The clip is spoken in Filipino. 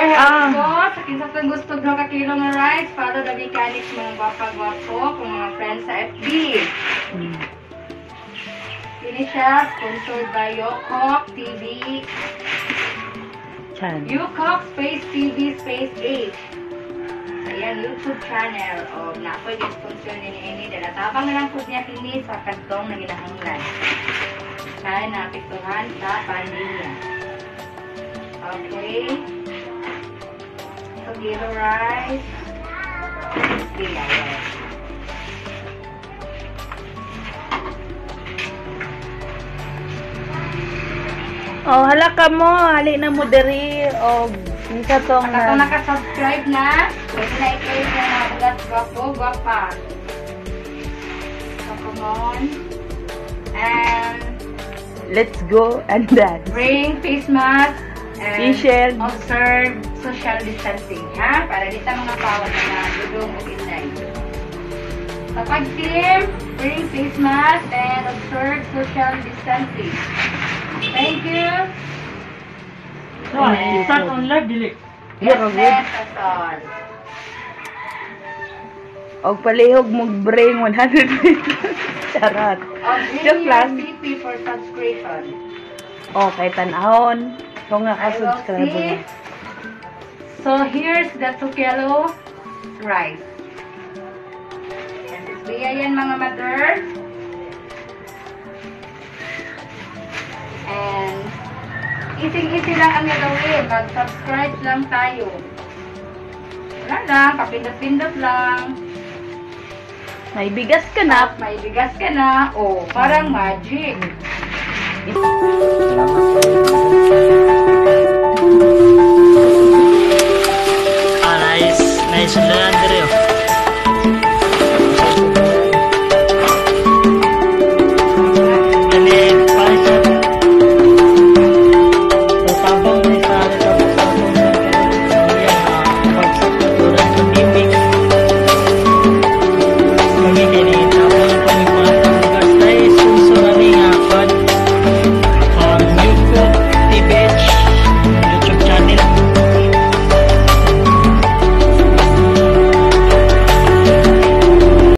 health po. Sa kinsa pang gusto ng kakilo ng rice, follow the mechanics mga gwapa-gwapo kung mga friends sa FB. Ini siya, sponsored by Yukok TV. Yukok Space TV Space 8. Ayan, YouTube channel. O, napoy sponsor ni dala tabang na lang po niya kini sa kantong na ginahanglan. Kaya napiktuhan sa pandemya. Okay. So, zero rice. Ayan. Oh, hala ka mo. Hali na mo diri. O, isa tong na. Kung naka-subscribe na, pwede na i-click na mga bugat gwapa. So, come on. And let's go and dance. Bring face mask and T-shirt. Observe social distancing. Ha? Para di ta mga pawat na dudong o inday. Kapag team, bring face mask and observe social distancing. Thank you. So, start on live delete. Yes, that's all. Og palihog mo bring 100 Charot. Joke lang. CP for subscription. Okay, tanahon. So nga ka-subscribe. So here's the 2 kilo rice. And this yan mga mother. And easy lang ang gagawin. Mag-subscribe lang tayo. Wala lang, kapindot-pindot lang. May bigas ka na. May bigas ka na. Oh, parang magic.